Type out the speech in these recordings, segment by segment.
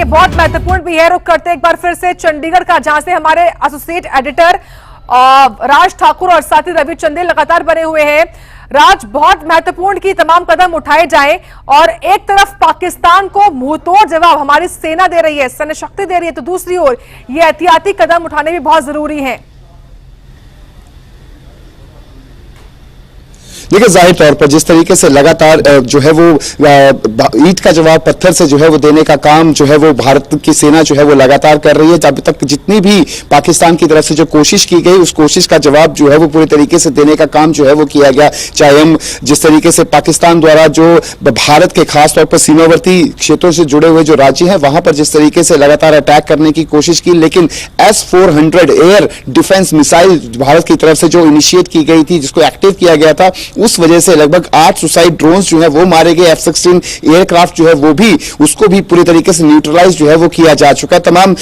ये बहुत महत्वपूर्ण भी है। रुक करते एक बार फिर से चंडीगढ़ का, जहां से हमारे एसोसिएट एडिटर राज ठाकुर और साथी रवि चंदेल लगातार बने हुए हैं। राज, बहुत महत्वपूर्ण कि तमाम कदम उठाए जाएं और एक तरफ पाकिस्तान को मुंहतोड़ जवाब हमारी सेना दे रही है, सैन्य शक्ति दे रही है, तो दूसरी ओर ये एहतियाती कदम उठाने भी बहुत जरूरी है। देखिए, जाहिर तौर पर जिस तरीके से लगातार जो है वो ईंट का जवाब पत्थर से जो है वो देने का काम जो है वो भारत की सेना जो है वो लगातार कर रही है। जब तक जितनी भी पाकिस्तान की तरफ से जो कोशिश की गई, उस कोशिश का जवाब जो है वो पूरे तरीके से देने का काम जो है वो किया गया। चाहे हम जिस तरीके से पाकिस्तान द्वारा जो भारत के खासतौर पर सीमावर्ती क्षेत्रों से जुड़े हुए जो राज्य हैं वहां पर जिस तरीके से लगातार अटैक करने की कोशिश की, लेकिन S-400 air defence missile Bharat की तरफ से जो इनिशिएट की गई थी, जिसको एक्टिव किया गया था, उस वजह से लगभग 8 सुसाइड ड्रोन्स जो है वो मारे गए। F-16 एयरक्राफ्ट जो है वो भी, उसको भी पूरी तरीके से न्यूट्रलाइज जो है वो किया जा चुका है। तमाम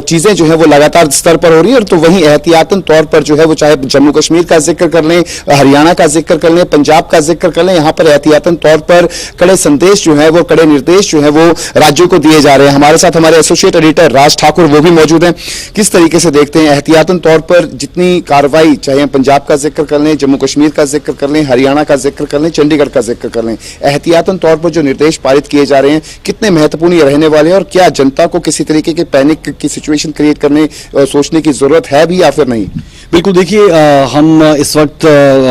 चीजें जो है वो लगातार स्तर पर हो रही है। और तो वहीं एहतियातन तौर पर जो है वो, चाहे जम्मू कश्मीर का जिक्र कर लें, हरियाणा का जिक्र कर लें, पंजाब का जिक्र कर लें, यहां पर एहतियातन तौर पर कड़े संदेश जो है वो, कड़े निर्देश जो है वो राज्यों को दिए जा रहे हैं। हमारे साथ हमारे एसोसिएट एडिटर राज ठाकुर वो भी मौजूद हैं। किस तरीके से देखते हैं एहतियातन तौर पर जितनी कार्रवाई, चाहे पंजाब का जिक्र कर लें, जम्मू कश्मीर का जिक्र कर लें, हरियाणा का जिक्र कर लें, चंडीगढ़ का जिक्र कर लें, एहतियातन तौर पर जो निर्देश पारित किए जा रहे हैं, कितने महत्वपूर्ण ये रहने वाले हैं और क्या जनता को किसी तरीके के पैनिक की सिचुएशन क्रिएट करने सोचने की जरूरत है भी या फिर नहीं? बिल्कुल, देखिए, हम इस वक्त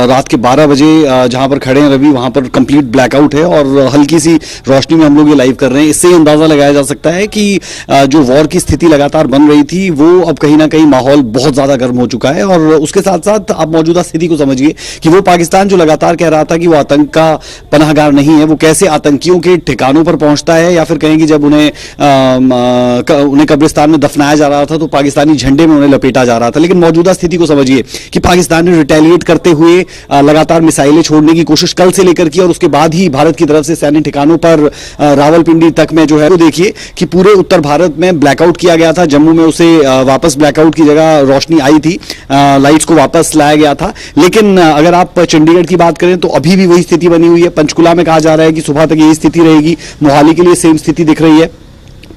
रात के 12 बजे जहां पर खड़े हैं रवि, वहां पर कंप्लीट ब्लैकआउट है और हल्की सी रोशनी में हम लोग ये लाइव कर रहे हैं। इससे अंदाजा लगाया जा सकता है कि जो वॉर की स्थिति लगातार बन रही थी वो अब कहीं ना कहीं माहौल बहुत ज्यादा गर्म हो चुका है। और उसके साथ साथ आप मौजूदा स्थिति को समझिए कि वो पाकिस्तान जो लगातार कह रहा था कि वो आतंक का पनाहगार नहीं है, वो कैसे आतंकियों के ठिकानों पर पहुंचता है, या फिर कहेंगे जब उन्हें कब्रिस्तान में दफनाया जा रहा था तो पाकिस्तानी झंडे में उन्हें लपेटा जा रहा था। लेकिन मौजूदा स्थिति को समझिए कि पाकिस्तान ने रिटेलिएट करते हुए लगातार मिसाइलें छोड़ने की कोशिश कल से लेकर की और उसके बाद ही भारत की तरफ से सैन्य ठिकानों पर रावलपिंडी तक में जो है वो देखिए कि पूरे उत्तर भारत में ब्लैकआउट किया गया था। जम्मू में उसे वापस ब्लैकआउट की जगह रोशनी आई थी, लाइट्स को वापस लाया गया था। लेकिन अगर आप चंडीगढ़ की बात करें तो अभी भी वही स्थिति बनी हुई है। पंचकुला में कहा जा रहा है कि सुबह तक यही स्थिति रहेगी। मोहाली के लिए सेम स्थिति दिख रही है।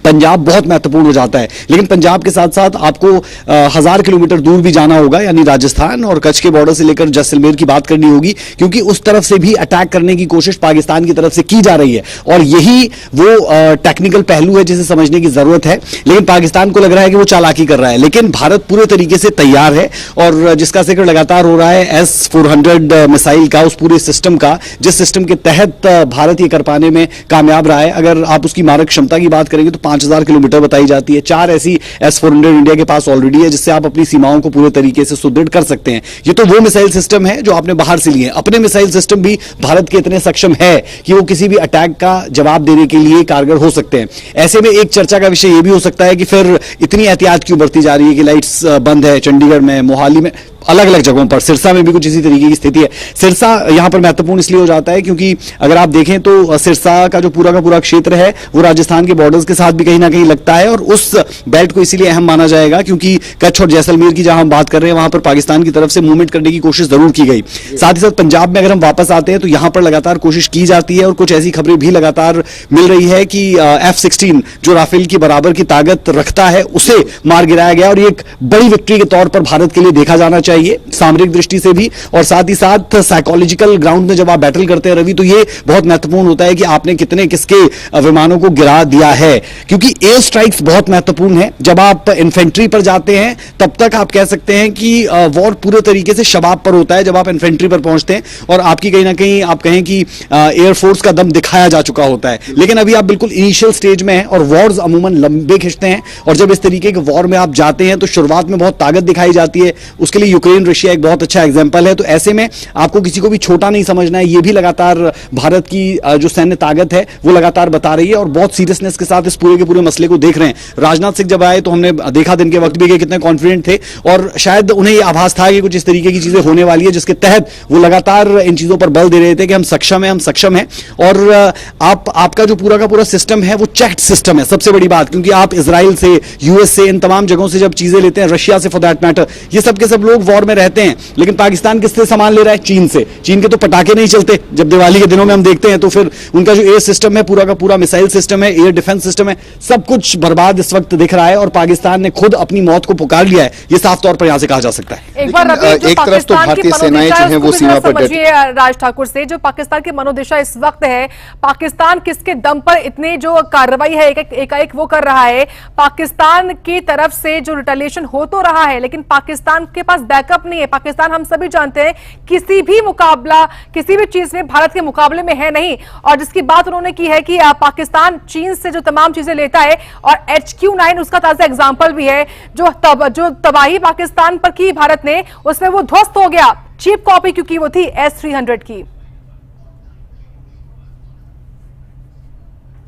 पंजाब बहुत महत्वपूर्ण हो जाता है, लेकिन पंजाब के साथ साथ आपको 1000 किलोमीटर दूर भी जाना होगा, यानी राजस्थान और कच्छ के बॉर्डर से लेकर जैसलमेर की बात करनी होगी, क्योंकि उस तरफ से भी अटैक करने की कोशिश पाकिस्तान की तरफ से की जा रही है। और यही वो टेक्निकल पहलू है जिसे समझने की जरूरत है। लेकिन पाकिस्तान को लग रहा है कि वो चालाकी कर रहा है, लेकिन भारत पूरे तरीके से तैयार है। और जिसका जिक्र लगातार हो रहा है S-400 मिसाइल का, उस पूरे सिस्टम का, जिस सिस्टम के तहत भारत ये कर पाने में कामयाब रहा है। अगर आप उसकी मारक क्षमता की बात करेंगे तो 5000 किलोमीटर बताई जाती है। 4 ऐसी S-400 इंडिया के पास ऑलरेडी है, जिससे आप अपनी सीमाओं को पूरे तरीके से सुदृढ़ कर सकते हैं। ये तो वो मिसाइल सिस्टम है जो आपने बाहर से लिए। अपने मिसाइल सिस्टम भी भारत के इतने सक्षम है कि वो किसी भी अटैक का जवाब देने के लिए कारगर हो सकते हैं। ऐसे में एक चर्चा का विषय यह भी हो सकता है कि फिर इतनी एहतियात क्यों बरती जा रही है कि लाइट्स बंद है चंडीगढ़ में, मोहाली में, अलग अलग जगहों पर। सिरसा में भी कुछ इसी तरीके की स्थिति है। सिरसा यहां पर महत्वपूर्ण इसलिए हो जाता है क्योंकि अगर आप देखें तो सिरसा का जो पूरा का पूरा क्षेत्र है वो राजस्थान के बॉर्डर्स के साथ भी कहीं ना कहीं लगता है। और उस बेल्ट को इसीलिए अहम माना जाएगा क्योंकि कच्छ और जैसलमेर की जहां हम बात कर रहे हैं वहां पर पाकिस्तान की तरफ से मूवमेंट करने की कोशिश जरूर की गई। साथ ही साथ पंजाब में अगर हम वापस आते हैं तो यहां पर लगातार कोशिश की जाती है और कुछ ऐसी खबरें भी लगातार मिल रही है कि F-16 जो राफेल की बराबर की ताकत रखता है उसे मार गिराया गया। और ये एक बड़ी विक्ट्री के तौर पर भारत के लिए देखा जाना चाहिए, सामरिक दृष्टि से भी। और साथ ही साथ साइकोलॉजिकल ग्राउंड में जब आप बैटल करते हैं रवि, तो ये बहुत महत्वपूर्ण होता है कि आपने कितने किसके विमानों को गिरा दिया है, क्योंकि एयर स्ट्राइक्स बहुत महत्वपूर्ण है। जब आप इन्फेंट्री पर जाते हैं तब तक आप कह सकते हैं कि वॉर पूरे तरीके से शबाब पर होता है। जब आप इन्फेंट्री पर पहुंचते हैं और आपकी कहीं ना कहीं आप कहें कि एयरफोर्स का दम दिखाया जा चुका होता है, लेकिन अभी आप बिल्कुल इनिशियल स्टेज में हैं और वॉर्स अमूमन लंबे खिंचते हैं। और जब इस तरीके के वॉर में आप जाते हैं तो शुरुआत में बहुत ताकत दिखाई जाती है। उसके लिए यूक्रेन रशिया एक बहुत अच्छा एग्जांपल है। तो ऐसे में आपको किसी को भी छोटा नहीं समझना है। ये भी लगातार भारत की जो सैन्य ताकत है वो लगातार बता रही है और बहुत सीरियसनेस के साथ इस पूरे के पूरे मसले को देख रहे हैं। राजनाथ सिंह जब आए तो हमने देखा दिन के वक्त भी कि कितने कॉन्फिडेंट थे और शायद उन्हें यह आभास था कि कुछ इस तरीके की चीजें होने वाली है, जिसके तहत वो लगातार इन चीजों पर बल दे रहे थे कि हम सक्षम हैं, हम सक्षम हैं। और आपका जो पूरा का पूरा सिस्टम है वो चेक्ड सिस्टम है, सबसे बड़ी बात, क्योंकि आप इजराइल से, यूएस से, इन तमाम जगहों से जब चीजें लेते हैं, रशिया से फॉर दैट मैटर, ये सब के सब लोग वॉर में रहते हैं, लेकिन पाकिस्तान किससे सामान ले रहा है? चीन से। चीन के तो पटाखे नहीं चलते जब दिवाली के दिनों में हम देखते हैं, तो फिर उनका जो एयर सिस्टम है, पूरा का पूरा मिसाइल सिस्टम है, एयर डिफेंस सिस्टम है, सब कुछ बर्बाद इस वक्त दिख रहा है और पाकिस्तान ने खुद अपनी मौत को पुकार लिया है, ये साफ तौर पर यहां से कहा जा सकता है। एक बार रवि, जो एक तरफ तो पाकिस्तान की भारतीय सेनाएं जो हैं वो सीमा पर समझिए राज ठाकुर से, जो पाकिस्तान की मनोदशा इस वक्त है, पाकिस्तान किसके दम पर इतने जो कार्रवाई है एक वो कर रहा है, पाकिस्तान की तरफ से जो रिटेलिएशन हो तो रहा है, लेकिन पाकिस्तान के पास बैकअप नहीं है। पाकिस्तान हम सभी जानते हैं किसी भी मुकाबला, किसी भी चीज में भारत के मुकाबले में है नहीं, और जिसकी बात उन्होंने की है कि पाकिस्तान चीन से जो तमाम चीजें लेता है, और HQ-9 उसका ताजा एग्जांपल भी है, जो तबाही पाकिस्तान पर की भारत ने, उसमें वो ध्वस्त हो गया, चीप कॉपी क्योंकि वो थी S-300 की।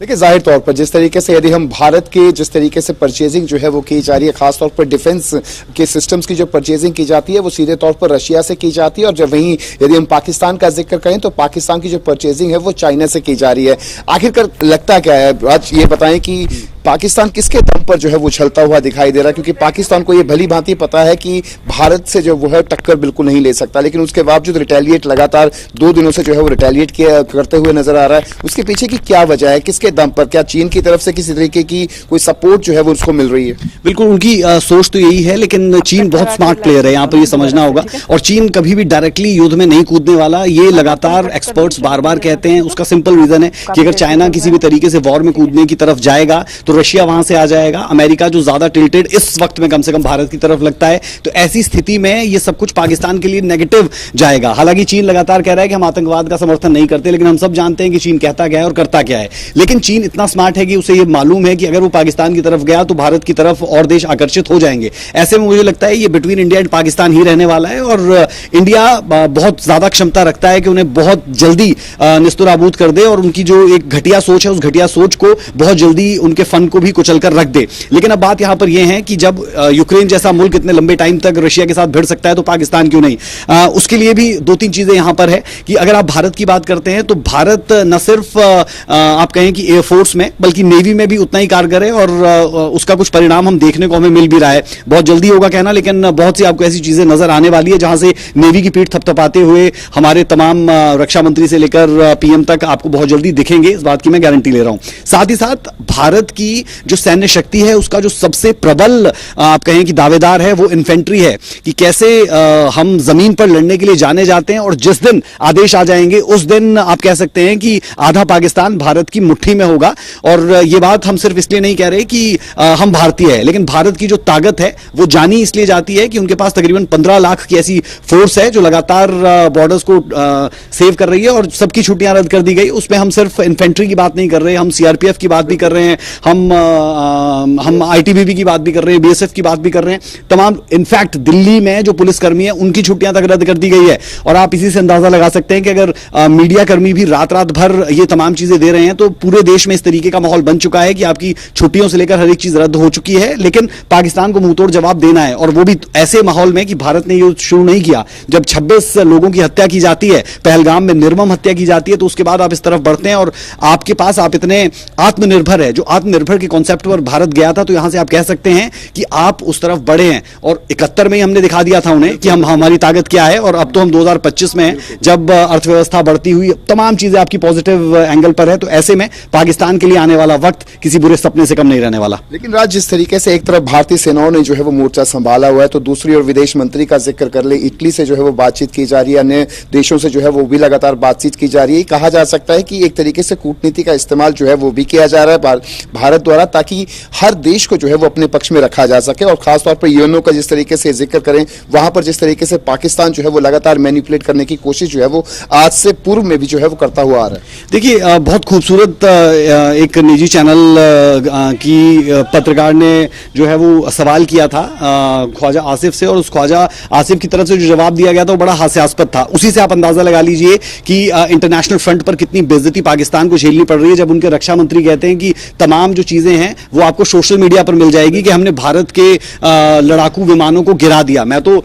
देखिए, जाहिर तौर पर जिस तरीके से यदि हम भारत के जिस तरीके से परचेजिंग जो है वो की जा रही है, खासतौर पर डिफेंस के सिस्टम्स की जो परचेजिंग की जाती है वो सीधे तौर पर रशिया से की जाती है, और जब वहीं यदि हम पाकिस्तान का जिक्र करें तो पाकिस्तान की जो परचेजिंग है वो चाइना से की जा रही है। आखिरकार लगता क्या है, आज ये बताएं कि पाकिस्तान किसके दम पर जो है वो उछलता हुआ दिखाई दे रहा है? क्योंकि पाकिस्तान को ये भली भांति पता है कि भारत से जो वो है टक्कर बिल्कुल नहीं ले सकता, लेकिन उसके बावजूद रिटेलिएट लगातार 2 दिनों से जो है वो रिटेलिएट करते हुए नजर आ रहा है। उसके पीछे की क्या वजह है, किसके दम पर? क्या चीन की तरफ से किसी तरीके की कोई सपोर्ट जो है वो उसको मिल रही है? बिल्कुल, उनकी सोच तो यही है, लेकिन चीन बहुत स्मार्ट प्लेयर है, यहाँ पर ये समझना होगा, और चीन कभी भी डायरेक्टली युद्ध में नहीं कूदने वाला, ये लगातार एक्सपर्ट्स बार बार कहते हैं। उसका सिंपल रीजन है कि अगर चाइना किसी भी तरीके से वॉर में कूदने की तरफ जाएगा तो रशिया वहां से आ जाएगा। अमेरिका जो ज्यादा टिल्टेड इस वक्त में कम से कम भारत की तरफ लगता है, तो ऐसी स्थिति में ये सब कुछ पाकिस्तान के लिए नेगेटिव जाएगा। हालांकि चीन लगातार कह रहा है कि हम आतंकवाद का समर्थन नहीं करते, लेकिन हम सब जानते हैं कि चीन कहता क्या है और करता क्या है। लेकिन चीन इतना स्मार्ट है कि उसे ये मालूम है कि अगर वो पाकिस्तान की तरफ गया तो भारत की तरफ और देश आकर्षित हो जाएंगे। ऐसे में मुझे लगता है ये बिटवीन इंडिया एंड पाकिस्तान ही रहने वाला है, और इंडिया बहुत ज्यादा क्षमता रखता है कि उन्हें बहुत जल्दी निस्तुराबूद कर दे और उनकी जो एक घटिया सोच है उस घटिया सोच को बहुत जल्दी उनके फन को भी कुचल कर रख दे। लेकिन अब बात यहां पर यह है कि जब यूक्रेन जैसा मुल्क इतने लंबे टाइम तक रशिया के साथ भिड़ सकता है तो पाकिस्तान क्यों नहीं? उसके लिए भी 2-3 चीजें यहां पर है कि अगर आप भारत की बात करते हैं तो भारत न सिर्फ आप कहें कि एयरफोर्स में बल्कि नेवी में भी उतना ही कारगर है, और उसका कुछ परिणाम हम देखने को हमें मिल भी रहा है। बहुत जल्दी होगा कहना, लेकिन बहुत सी आपको ऐसी चीजें नजर आने वाली है जहां से नेवी की पीठ थपथपाते हुए हमारे तमाम रक्षा मंत्री से लेकर PM तक आपको बहुत जल्दी दिखेंगे, इस बात की मैं गारंटी ले रहा हूं। साथ ही साथ भारत की जो सैन्य शक्ति है उसका जो सबसे प्रबल आप कहें कि दावेदार है वो इन्फेंट्री है, कि कैसे हम जमीन पर लड़ने के लिए जाने जाते हैं और जिस दिन आदेश आ जाएंगे उस दिन आप कह सकते हैं कि आधा पाकिस्तान भारत की मुट्ठी में होगा। और ये बात हम सिर्फ इसलिए नहीं कह रहे कि हम भारतीय है, लेकिन भारत की जो ताकत है वो जानी इसलिए जाती है कि उनके पास तकरीबन 15 लाख की ऐसी फोर्स है जो लगातार बॉर्डर्स को सेव कर रही है, और सबकी छुट्टियां रद्द कर दी गई। उसमें हम सिर्फ इन्फेंट्री की बात नहीं कर रहे, हम CRPF की बात भी कर रहे हैं, हम ITBP की बात भी कर रहे हैं, BSF की बात भी कर रहे हैं, तमाम। इनफैक्ट दिल्ली में जो पुलिसकर्मी है उनकी छुट्टियां तक रद्द कर दी गई है। और आप इसी से अंदाजा लगा सकते हैं कि अगर मीडिया कर्मी भी रात रात भर ये तमाम चीजें दे रहे हैं तो पूरे देश में इस तरीके का माहौल बन चुका है कि आपकी छुट्टियों से लेकर हर एक चीज रद्द हो चुकी है। लेकिन पाकिस्तान को मुंहतोड़ जवाब देना है, और वो भी ऐसे माहौल में कि भारत ने ये शुरू नहीं किया। जब 26 लोगों की हत्या की जाती है, पहलगाम में निर्मम हत्या की जाती है, तो उसके बाद आप इस तरफ बढ़ते हैं और आपके पास आप इतने आत्मनिर्भर है। जो आत्मनिर्भर के कॉन्सेप्ट पर भारत गया था, तो यहां से आप कह सकते हैं कि आप उस तरफ बढ़े हैं। और 71 में हमने दिखा दिया था उन्हें कि हमारी ताकत क्या है, और अब तो हम 2025 में जब अर्थव्यवस्था बढ़ती हुई तमाम चीजें आपकी पॉजिटिव एंगल पर है, तो ऐसे में पाकिस्तान के लिए आने वाला वक्त किसी बुरे सपने से कम नहीं रहने वाला। लेकिन राज, जिस तरीके से एक तरफ भारतीय सेनाओं ने जो है वो मोर्चा संभाला हुआ है, तो दूसरी ओर विदेश मंत्री का जिक्र कर ले, इटली से जो है वो बातचीत की जा रही है, अन्य देशों से जो है वो भी लगातार बातचीत की जा रही है। कहा जा सकता है कि एक तरीके से कूटनीति का इस्तेमाल जो है वो भी किया जा रहा है भारत द्वारा, ताकि हर देश को जो है वो अपने पक्ष में रखा जा सके। और खासतौर पर यूएनओ का जिस तरीके से जिक्र करें, वहां पर जिस तरीके से पाकिस्तान जो है वो लगातार मैनिपुलेट करने की कोशिश जो है वो आज से पूर्व में भी जो है वो करता हुआ आ रहा है। देखिए, बहुत खूबसूरत एक निजी चैनल की पत्रकार ने जो है वो सवाल किया था ख्वाजा आसिफ से, और उस ख्वाजा आसिफ की तरफ से जो जवाब दिया गया था वो बड़ा हास्यास्पद था। उसी से आप अंदाजा लगा लीजिए कि इंटरनेशनल फ्रंट पर कितनी बेइज्जती पाकिस्तान को झेलनी पड़ रही है, जब उनके रक्षा मंत्री कहते हैं कि तमाम जो जो चीजें हैं वो आपको सोशल मीडिया पर मिल जाएगी कि हमने भारत के लड़ाकू विमानों को गिरा दिया। मैं तो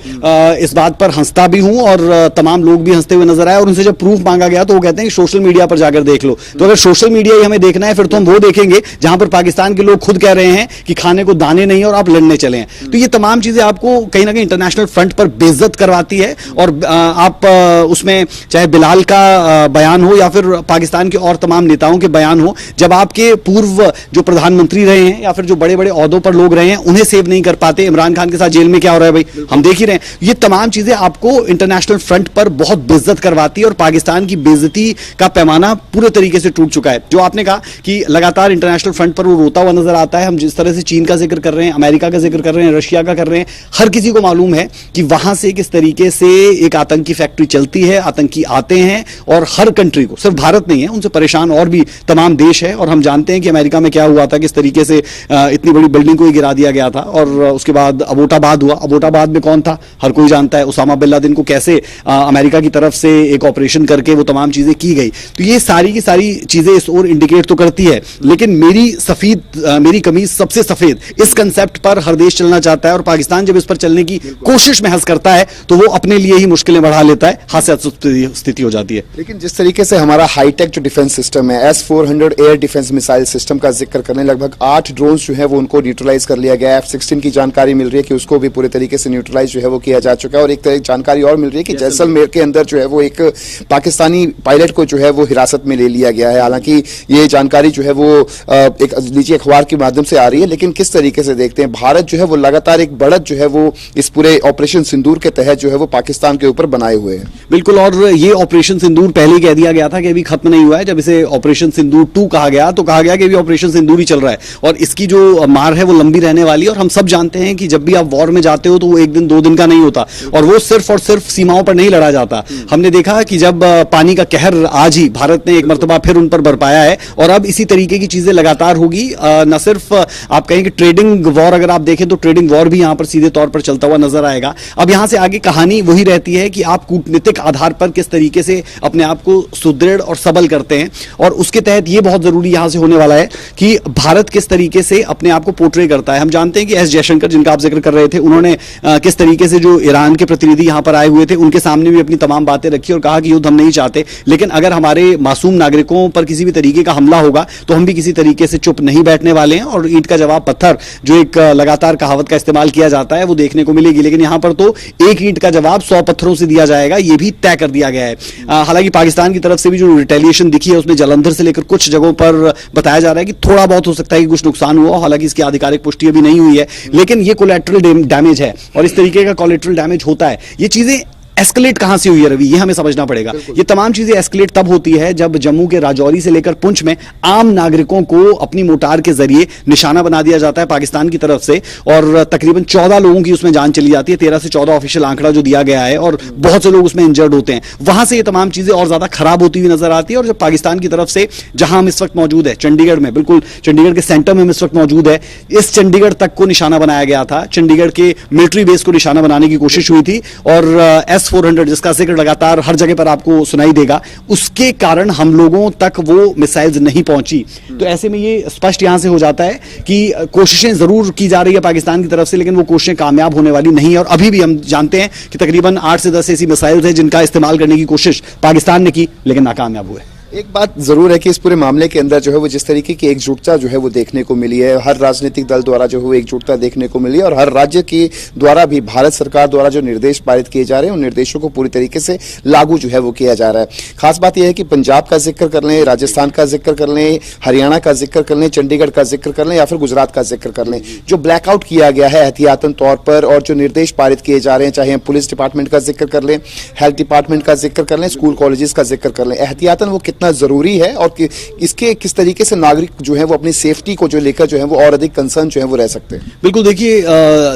इस बात पर हंसता भी हूं और तमाम लोग भी हंसते हुए नजर आए, और उनसे जब प्रूफ मांगा गया तो वो कहते हैं कि सोशल मीडिया पर जाकर देख लो। तो अगर सोशल मीडिया ही हमें देखना है फिर तो हम वो देखेंगे जहां पर पाकिस्तान के लोग खुद कह रहे हैं कि खाने को दाने नहीं और आप लड़ने चले हैं। तो ये तमाम चीजें आपको कहीं ना कहीं इंटरनेशनल फ्रंट पर बेइज्जत करवाती है, और आप उसमें चाहे बिलाल का बयान हो या फिर पाकिस्तान के और तमाम नेताओं के बयान हो, जब आपके पूर्व जो प्रधानमंत्री रहे हैं या फिर जो बड़े बड़े ओहदों पर लोग रहे हैं उन्हें सेव नहीं कर पाते। इमरान खान के साथ जेल में क्या हो रहा है भाई, हम देख ही रहे हैं। ये तमाम चीजें आपको इंटरनेशनल फ्रंट पर बहुत बेइज्जत करवाती है, और पाकिस्तान की बेइज्जती का पैमाना पूरे तरीके से टूट चुका है। जो आपने कहा कि लगातार इंटरनेशनल फ्रंट पर वो रोता हुआ नजर आता है। हम जिस तरह से चीन का जिक्र कर रहे हैं, अमेरिका का जिक्र कर रहे हैं, रशिया का कर रहे हैं, हर किसी को मालूम है कि वहां से किस तरीके से एक आतंकी फैक्ट्री चलती है, आतंकी आते हैं और हर कंट्री को, सिर्फ भारत नहीं है, उनसे परेशान और भी तमाम देश है। और हम जानते हैं कि अमेरिका में क्या हुआ था, किस तरीके से इतनी बड़ी बिल्डिंग को ही गिरा दिया गया था, और उसके बाद अबोटाबाद हुआ। अबोटाबाद में कौन था, हर कोई जानता है। उसामा बिन लादेन को कैसे अमेरिका की तरफ से एक ऑपरेशन करके वो तमाम चीजें की गई। तो ये सारी की सारी चीजें इस ओर इंडिकेट तो करती है, लेकिन मेरी कमीज सबसे सफेद इस कंसेप्ट पर हर देश चलना चाहता है, और पाकिस्तान जब इस पर चलने की कोशिश महज करता है तो वो अपने लिए ही मुश्किलें बढ़ा लेता है, हास्यास्पद स्थिति हो जाती है। लेकिन जिस तरीके से हमारा हाईटेक जो डिफेंस सिस्टम है, S-400 air defence missile system का जिक्र करने, लगभग 8 ड्रोन्स जो है वो उनको न्यूट्रलाइज कर लिया गया है। F-16 की जानकारी मिल रही है कि उसको भी पूरे तरीके से न्यूट्रलाइज जो है वो किया जा चुका है, और एक जानकारी और मिल रही है कि जैसलमेर के अंदर जो है वो एक पाकिस्तानी पायलट को जो है वो हिरासत में ले लिया गया है। हालांकि ये जानकारी जो है वो एक निजी अखबार के माध्यम से आ रही है, लेकिन किस तरीके से देखते हैं, भारत जो है वो लगातार एक बढ़त जो है वो इस पूरे ऑपरेशन सिंदूर के तहत जो है वो पाकिस्तान के ऊपर बनाए हुए हैं। बिल्कुल, और ये ऑपरेशन सिंदूर पहले ही कह दिया गया था कि अभी खत्म नहीं हुआ है। जब इसे ऑपरेशन सिंदूर 2 कहा गया तो कहा गया कि अभी ऑपरेशन सिंदूर ही चल रहा है, और इसकी जो मार है वो लंबी रहने वाली है। और हम सब जानते हैं कि जब भी आप वॉर में जाते हो तो वो एक दिन 2 दिन का नहीं होता, और वो सिर्फ और सिर्फ सीमाओं पर नहीं लड़ा जाता। हमने देखा कि जब पानी का कहर आज ही भारत ने एक मर्तबा फिर उन पर बरपाया है, और अब इसी तरीके की चीजें लगातार होगी। न सिर्फ आप कहें कि ट्रेडिंग वॉर, अगर आप देखें तो ट्रेडिंग वॉर भी यहां पर सीधे तौर पर चलता हुआ नजर आएगा। अब यहां से आगे कहानी वही रहती है कि आप कूटनीतिक आधार पर किस तरीके से अपने आप को सुदृढ़ और सबल करते हैं, और उसके तहत यह बहुत जरूरी यहां से होने वाला है कि भारत किस तरीके से अपने आप को पोर्ट्रे करता है। हम जानते हैं कि एस जयशंकर, जिनका आप जिक्र कर रहे थे, उन्होंने किस तरीके से जो ईरान के प्रतिनिधि यहां पर आए हुए थे उनके सामने भी अपनी तमाम बातें रखी और कहा कि युद्ध हम नहीं चाहते, लेकिन अगर हमारे मासूम नागरिकों पर किसी भी तरीके का हमला होगा तो हम भी किसी तरीके से चुप नहीं बैठने वाले हैं, और ईंट का जवाब पत्थर जो एक लगातार कहावत का इस्तेमाल किया जाता है वो देखने को मिलेगी। लेकिन यहां पर तो एक ईंट का जवाब 100 पत्थरों से दिया जाएगा, ये भी तय कर दिया गया है। हालांकि पाकिस्तान की तरफ से भी जो रिटेलिएशन दिखी है उसमें जलंधर से लेकर कुछ जगहों पर बताया जा रहा है कि थोड़ा बहुत हो सकता है कि कुछ नुकसान हुआ, हालांकि इसकी आधिकारिक पुष्टि अभी नहीं हुई है, लेकिन ये कोलैटरल डैमेज है, और इस तरीके का कोलैटरल डैमेज होता है। ये चीजें एस्केलेट कहां से हुई है रवि, ये हमें समझना पड़ेगा। ये तमाम चीजें एस्केलेट तब होती है जब जम्मू के राजौरी से लेकर पुंछ में आम नागरिकों को अपनी मोटार के जरिए निशाना बना दिया जाता है पाकिस्तान की तरफ से, और तकरीबन 14 लोगों की उसमें जान चली जाती है। 13 से 14 ऑफिशियल आंकड़ा जो दिया गया है, और बहुत से लोग उसमें इंजर्ड होते हैं। वहां से ये तमाम चीजें और ज्यादा खराब होती हुई नजर आती है। और जब पाकिस्तान की तरफ से, जहां हम इस वक्त मौजूद है चंडीगढ़ में, बिल्कुल चंडीगढ़ के सेंटर में हम इस वक्त मौजूद है, इस चंडीगढ़ तक को निशाना बनाया गया था, चंडीगढ़ के मिलिट्री बेस को निशाना बनाने की कोशिश हुई थी, और S-400 जिसका लगातार हर जगह पर आपको सुनाई देगा, उसके कारण हम लोगों तक वो मिसाइल्स नहीं पहुंची। तो ऐसे में ये स्पष्ट यहां से हो जाता है कि कोशिशें जरूर की जा रही है पाकिस्तान की तरफ से, लेकिन वो कोशिशें कामयाब होने वाली नहीं है। और अभी भी हम जानते हैं कि तकरीबन 8 से 10 ऐसी मिसाइल्स हैं जिनका इस्तेमाल करने की कोशिश पाकिस्तान ने की, लेकिन नाकामयाब हुए। एक बात जरूर है कि इस पूरे मामले के अंदर जो है वो जिस तरीके की एकजुटता जो है वो देखने को मिली है, हर राजनीतिक दल द्वारा जो है वो एकजुटता देखने को मिली है, और हर राज्य की द्वारा भी भारत सरकार द्वारा जो निर्देश पारित किए जा रहे हैं उन निर्देशों को पूरी तरीके से लागू जो है वो किया जा रहा है। खास बात यह है कि पंजाब का जिक्र कर लें, राजस्थान का जिक्र कर लें, हरियाणा का जिक्र कर लें, चंडीगढ़ का जिक्र कर लें, या फिर गुजरात का जिक्र कर लें, जो ब्लैकआउट किया गया है एहतियातन तौर पर, और जो निर्देश पारित किए जा रहे हैं, चाहे हम पुलिस डिपार्टमेंट का जिक्र कर लें, हेल्थ डिपार्टमेंट का जिक्र कर लें, स्कूल कॉलेजेस का जिक्र कर लें, एहतियातन वो कितना जरूरी है, और इसके किस तरीके से नागरिक जो है वो अपनी सेफ्टी को जो लेकर जो है वो और अधिक कंसर्न जो है वो रह सकते हैं। बिल्कुल, देखिए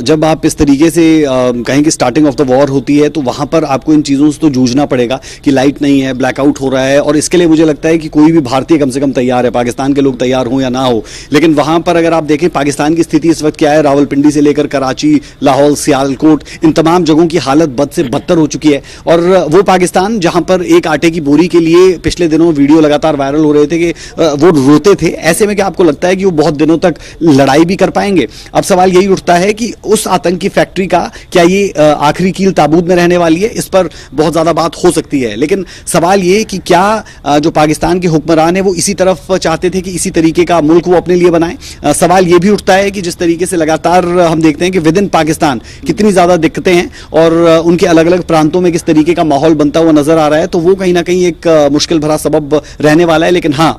जब आप इस तरीके से कहें कि स्टार्टिंग ऑफ द वॉर होती है तो वहां पर आपको इन चीजों से तो जूझना पड़ेगा कि लाइट नहीं है, ब्लैकआउट हो रहा है, और इसके लिए मुझे लगता है कि कोई भी भारतीय कम से कम तैयार है, पाकिस्तान के लोग तैयार हो या ना हो। लेकिन वहां पर अगर आप देखें पाकिस्तान की स्थिति इस वक्त क्या है, रावलपिंडी से लेकर कराची, लाहौल, सियालकोट, इन तमाम जगहों की हालत बद से बदतर हो चुकी है। और वो पाकिस्तान जहां पर एक आटे की बोरी के लिए पिछले दिनों वो वीडियो लगातार वायरल हो रहे थे कि वो रोते थे। ऐसे में क्या आपको लगता है कि वो बहुत दिनों तक लड़ाई भी कर पाएंगे? अब सवाल यही उठता है कि उस आतंकी फैक्ट्री का क्या ये आखिरी कील ताबूत में रहने वाली है? इस पर बहुत ज्यादा बात हो सकती है, लेकिन सवाल ये कि क्या जो पाकिस्तान के हुक्मरान है वो इसी तरफ चाहते थे कि इसी तरीके का मुल्क वो अपने लिए बनाए? सवाल ये भी उठता है कि जिस तरीके से लगातार हम देखते हैं कि विद इन पाकिस्तान कितनी ज्यादा दिक्कतें हैं और उनके अलग अलग प्रांतों में किस तरीके का माहौल बनता हुआ नजर आ रहा है, तो वो कहीं ना कहीं एक मुश्किल भरा सबब रहने वाला है। लेकिन हाँ,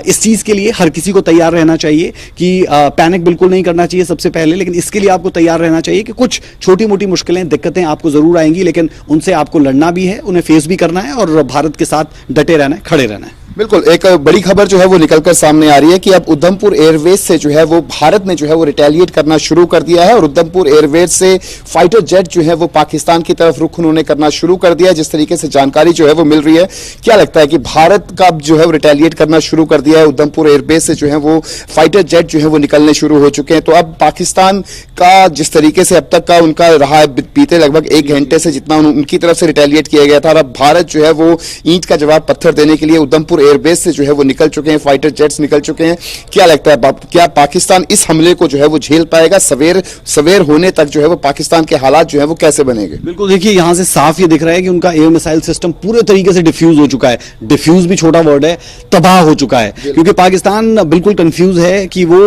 इस चीज के लिए हर किसी को तैयार रहना चाहिए कि पैनिक बिल्कुल नहीं करना चाहिए सबसे पहले, लेकिन इसके लिए आपको तैयार रहना चाहिए कि कुछ छोटी मोटी मुश्किलें, दिक्कतें आपको जरूर आएंगी, लेकिन उनसे आपको लड़ना भी है, उन्हें फेस भी करना है और भारत के साथ डटे रहना है, खड़े रहना है। बिल्कुल, एक बड़ी खबर जो है वो निकलकर सामने आ रही है कि अब उधमपुर एयरवेज से जो है वो भारत ने जो है वो रिटेलिएट करना शुरू कर दिया है और उधमपुर एयरवेज से फाइटर जेट जो है वो पाकिस्तान की तरफ रुख उन्होंने करना शुरू कर दिया है। जिस तरीके से जानकारी जो है वो मिल रही है, क्या लगता है कि भारत का जो है वो रिटेलिएट करना शुरू कर दिया है? उधमपुर एयरबेस से जो है वो फाइटर जेट जो है वो निकलने शुरू हो चुके हैं। तो अब पाकिस्तान का जिस तरीके से अब तक का उनका रहा है, बीते लगभग 1 घंटे से जितना उनकी तरफ से रिटेलिएट किया गया था, और अब भारत जो है वो ईंट का जवाब पत्थर देने के लिए उधमपुर एयरबेस से जो है वो निकल चुके हैं, फाइटर जेट्स निकल चुके हैं। क्या लगता है, क्या पाकिस्तान इस हमले को जो है वो झेल पाएगा? सवेर होने तक जो है वो पाकिस्तान के हालात जो है वो कैसे बनेंगे? बिल्कुल, देखिए यहां से साफ ये दिख रहा है कि उनका एयर मिसाइल सिस्टम पूरे तरीके से डिफ्यूज हो चुका है। डिफ्यूज भी छोटा वर्ड है, तबाह हो चुका है, क्योंकि पाकिस्तान बिल्कुल कंफ्यूज है कि वो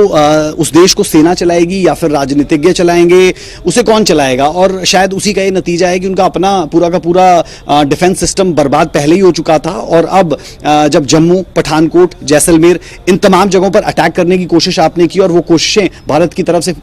उस देश को सेना चलाएगी या फिर राजनीतिज्ञ चलाएंगे, उसे कौन चलाएगा। और शायद उसी का ये नतीजा है कि उनका अपना पूरा का पूरा डिफेंस सिस्टम बर्बाद पहले ही हो चुका था और अब जब जम्मू, पठानकोट, जैसलमेर, इन तमाम जगहों पर अटैक करने की कोशिश आपने की और वो कोशिशें भारत की तरफ से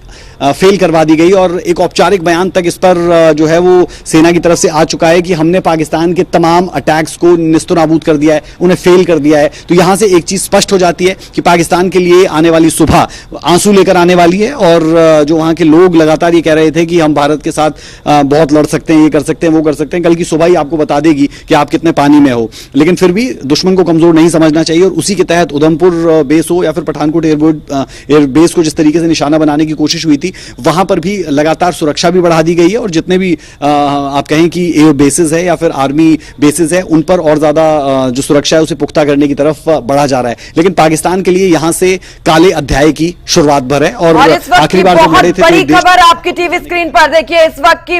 फेल करवा दी गई और एक औपचारिक बयान तक इस पर जो है वो सेना की तरफ से आ चुका है कि हमने पाकिस्तान के तमाम अटैक्स को निस्तनाबूद कर दिया है, उन्हें फेल कर दिया है। तो यहां से एक चीज स्पष्ट हो जाती है कि पाकिस्तान के लिए आने वाली सुबह आंसू लेकर आने वाली है और जो वहां के लोग लगातार ये कह रहे थे कि हम भारत के साथ बहुत लड़ सकते हैं, ये कर सकते हैं, वो कर सकते हैं, कल की सुबह ही आपको बता देगी कि आप कितने पानी में हो। लेकिन फिर भी दुश्मन को कमजोर नहीं समझना चाहिए और उसी के तहत उधमपुर बेस हो या फिर पठानकोट एयर बेस को जिस तरीके से निशाना बनाने की कोशिश हुई थी, वहां पर भी लगातार सुरक्षा भी बढ़ा दी गई है और जितने भी आप कहें कि एयर बेसिस है या फिर आर्मी बेसिस है, उन पर और ज्यादा जो सुरक्षा है उसे पुख्ता करने की तरफ बढ़ा जा रहा है। लेकिन पाकिस्तान के लिए यहां से काले अध्याय की शुरुआत भर है और इस वक्त आखिरी बार जब लड़े थे बड़ी खबर आपकी टीवी स्क्रीन पर देखिए, इस वक्त की